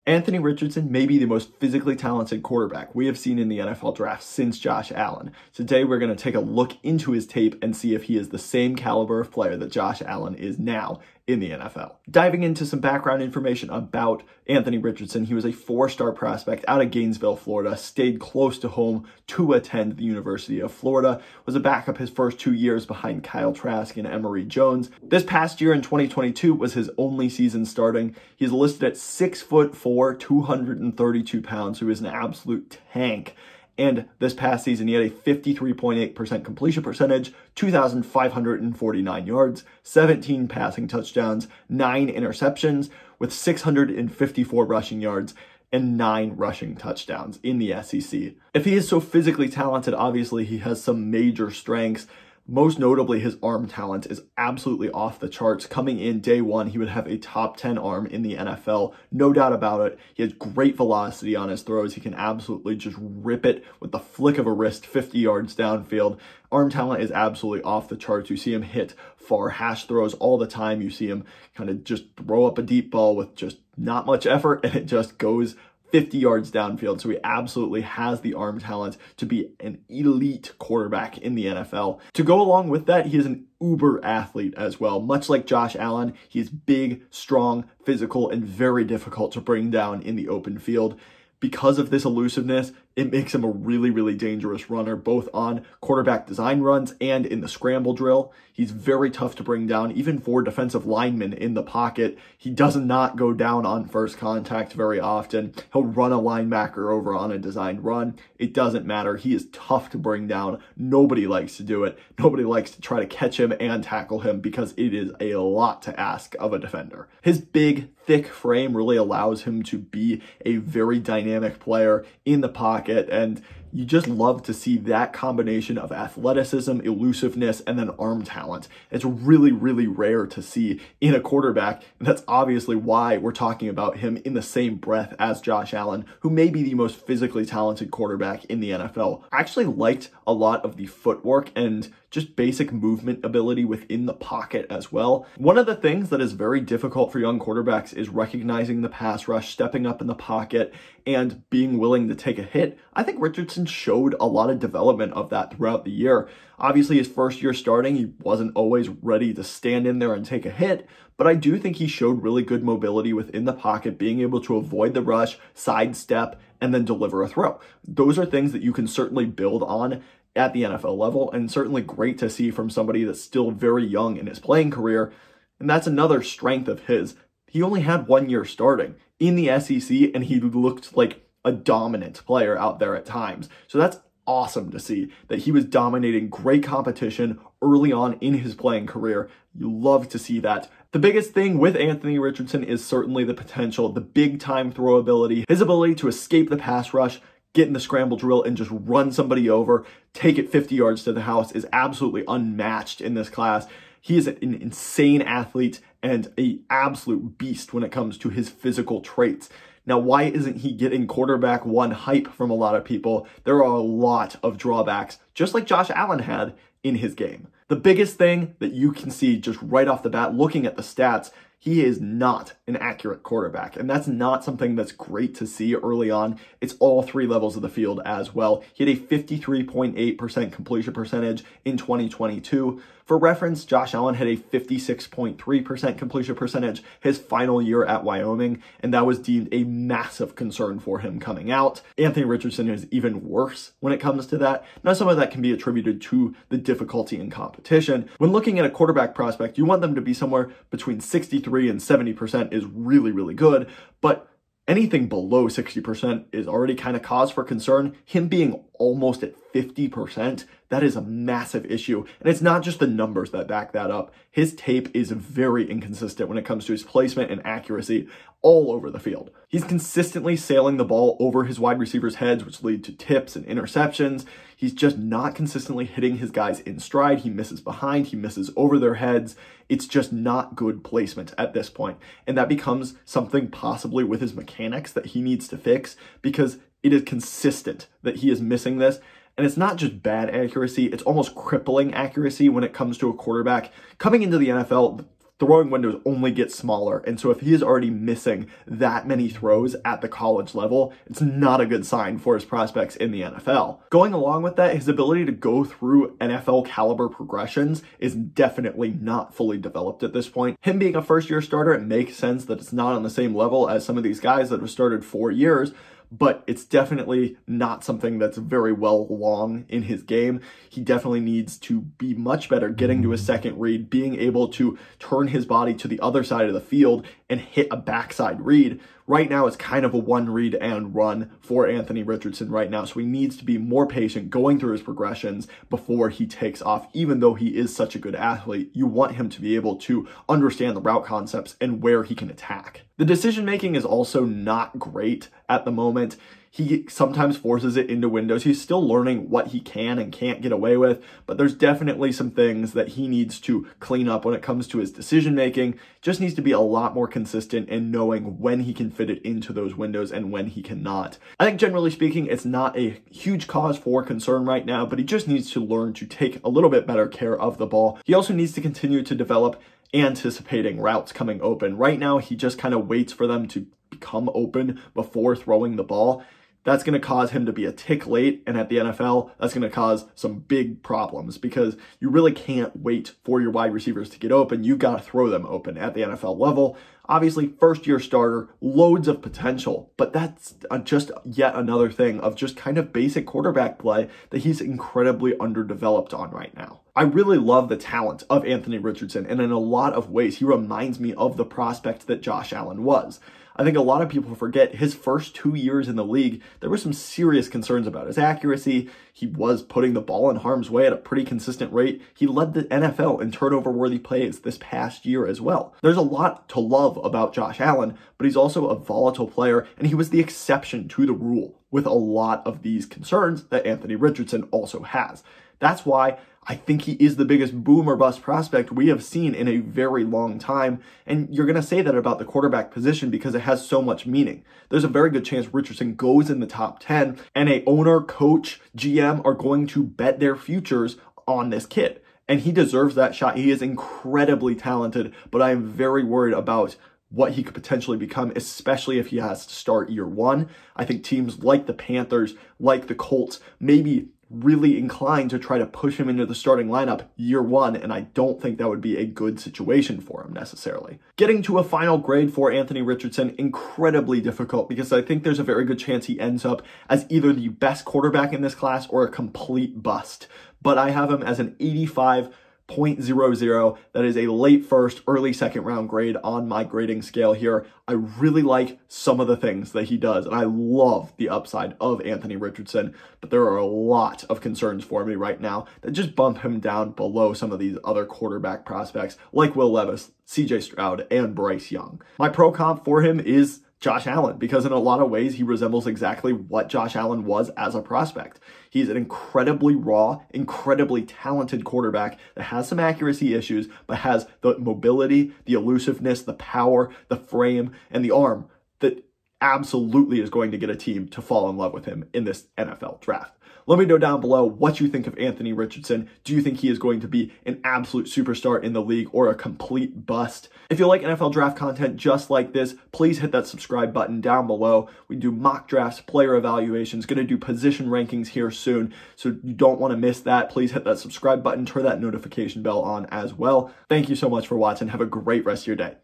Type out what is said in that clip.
Anthony Richardson may be the most physically talented quarterback we have seen in the NFL draft since Josh Allen. Today, we're going to take a look into his tape and see if he is the same caliber of player that Josh Allen is now in the NFL. Diving into some background information about Anthony Richardson, he was a four-star prospect out of Gainesville, Florida, stayed close to home to attend the University of Florida, was a backup his first 2 years behind Kyle Trask and Emory Jones. This past year in 2022 was his only season starting. He's listed at 6'4", 232 pounds, who is an absolute tank. And this past season, he had a 53.8% completion percentage, 2,549 yards, 17 passing touchdowns, 9 interceptions, with 654 rushing yards and 9 rushing touchdowns in the SEC. If he is so physically talented, obviously he has some major strengths. Most notably, his arm talent is absolutely off the charts. Coming in day one, he would have a top 10 arm in the NFL. No doubt about it. He has great velocity on his throws. He can absolutely just rip it with the flick of a wrist 50 yards downfield. Arm talent is absolutely off the charts. You see him hit far hash throws all the time. You see him kind of just throw up a deep ball with just not much effort, and it just goes 50 yards downfield. So he absolutely has the arm talent to be an elite quarterback in the NFL. To go along with that, he is an uber athlete as well. Much like Josh Allen, he's big, strong, physical, and very difficult to bring down in the open field. Because of this elusiveness, it makes him a really, really dangerous runner, both on quarterback design runs and in the scramble drill. He's very tough to bring down, even for defensive linemen in the pocket. He does not go down on first contact very often. He'll run a linebacker over on a designed run. It doesn't matter. He is tough to bring down. Nobody likes to do it. Nobody likes to try to catch him and tackle him because it is a lot to ask of a defender. His big, thick frame really allows him to be a very dynamic player in the pocket, and you just love to see that combination of athleticism, elusiveness, and then arm talent. It's really, really rare to see in a quarterback, and that's obviously why we're talking about him in the same breath as Josh Allen, who may be the most physically talented quarterback in the NFL. I actually liked a lot of the footwork and just basic movement ability within the pocket as well. One of the things that is very difficult for young quarterbacks is recognizing the pass rush, stepping up in the pocket, and being willing to take a hit. I think Richardson showed a lot of development of that throughout the year. Obviously, his first year starting, he wasn't always ready to stand in there and take a hit, but I do think he showed really good mobility within the pocket, being able to avoid the rush, sidestep, and then deliver a throw. Those are things that you can certainly build on at the NFL level, and certainly great to see from somebody that's still very young in his playing career. And that's another strength of his. He only had 1 year starting in the SEC, and he looked like a dominant player out there at times. So that's awesome to see that he was dominating great competition early on in his playing career. You love to see that. The biggest thing with Anthony Richardson is certainly the potential, the big time throw ability, his ability to escape the pass rush, get in the scramble drill and just run somebody over, take it 50 yards to the house is absolutely unmatched in this class. He is an insane athlete and an absolute beast when it comes to his physical traits. Now, why isn't he getting quarterback one hype from a lot of people? There are a lot of drawbacks, just like Josh Allen had in his game. The biggest thing that you can see just right off the bat, looking at the stats, he is not an accurate quarterback, and that's not something that's great to see early on. It's all 3 levels of the field as well. He had a 53.8% completion percentage in 2022. For reference, Josh Allen had a 56.3% completion percentage his final year at Wyoming, and that was deemed a massive concern for him coming out. Anthony Richardson is even worse when it comes to that. Now, some of that can be attributed to the difficulty in competition. When looking at a quarterback prospect, you want them to be somewhere between 63 and 70% is really, really good, but anything below 60% is already kind of cause for concern. Him being almost at 50%, that is a massive issue. And it's not just the numbers that back that up. His tape is very inconsistent when it comes to his placement and accuracy all over the field. He's consistently sailing the ball over his wide receivers' heads, which lead to tips and interceptions. He's just not consistently hitting his guys in stride. He misses behind, he misses over their heads. It's just not good placement at this point. And that becomes something possibly with his mechanics that he needs to fix, because it is consistent that he is missing this. And it's not just bad accuracy, it's almost crippling accuracy when it comes to a quarterback. Coming into the NFL, throwing windows only get smaller. And so if he is already missing that many throws at the college level, it's not a good sign for his prospects in the NFL. Going along with that, his ability to go through NFL caliber progressions is definitely not fully developed at this point. Him being a first-year starter, it makes sense that it's not on the same level as some of these guys that have started 4 years, but it's definitely not something that's very well along in his game. He definitely needs to be much better getting to his second read, being able to turn his body to the other side of the field and hit a backside read. Right now, it's kind of a one read and run for Anthony Richardson right now, so he needs to be more patient going through his progressions before he takes off. Even though he is such a good athlete, you want him to be able to understand the route concepts and where he can attack. The decision making is also not great at the moment. He sometimes forces it into windows. He's still learning what he can and can't get away with, but there's definitely some things that he needs to clean up when it comes to his decision making. Just needs to be a lot more consistent in knowing when he can fit it into those windows and when he cannot. I think generally speaking, it's not a huge cause for concern right now, but he just needs to learn to take a little bit better care of the ball. He also needs to continue to develop anticipating routes coming open. Right now, he just kind of waits for them to become open before throwing the ball. That's going to cause him to be a tick late, and at the NFL, that's going to cause some big problems because you really can't wait for your wide receivers to get open. You've got to throw them open at the NFL level. Obviously, first-year starter, loads of potential, but that's just yet another thing of just kind of basic quarterback play that he's incredibly underdeveloped on right now. I really love the talent of Anthony Richardson, and in a lot of ways, he reminds me of the prospect that Josh Allen was. I think a lot of people forget his first 2 years in the league, there were some serious concerns about his accuracy. He was putting the ball in harm's way at a pretty consistent rate. He led the NFL in turnover-worthy plays this past year as well. There's a lot to love about Josh Allen, but he's also a volatile player, and he was the exception to the rule with a lot of these concerns that Anthony Richardson also has. That's why I think he is the biggest boom or bust prospect we have seen in a very long time. And you're going to say that about the quarterback position because it has so much meaning. There's a very good chance Richardson goes in the top 10 and a owner, coach, GM are going to bet their futures on this kid. And he deserves that shot. He is incredibly talented, but I am very worried about what he could potentially become, especially if he has to start year one. I think teams like the Panthers, like the Colts, maybe really inclined to try to push him into the starting lineup year one, and I don't think that would be a good situation for him necessarily. Getting to a final grade for Anthony Richardson, incredibly difficult because I think there's a very good chance he ends up as either the best quarterback in this class or a complete bust. But I have him as an 85.00. That is a late first, early second round grade on my grading scale here. I really like some of the things that he does, and I love the upside of Anthony Richardson, but there are a lot of concerns for me right now that just bump him down below some of these other quarterback prospects like Will Levis, CJ Stroud, and Bryce Young. My pro comp for him is Josh Allen, because in a lot of ways, he resembles exactly what Josh Allen was as a prospect. He's an incredibly raw, incredibly talented quarterback that has some accuracy issues, but has the mobility, the elusiveness, the power, the frame, and the arm that absolutely is going to get a team to fall in love with him in this NFL draft. Let me know down below what you think of Anthony Richardson. Do you think he is going to be an absolute superstar in the league or a complete bust? If you like NFL draft content just like this, please hit that subscribe button down below. We do mock drafts, player evaluations, going to do position rankings here soon, so you don't want to miss that. Please hit that subscribe button, turn that notification bell on as well. Thank you so much for watching. Have a great rest of your day.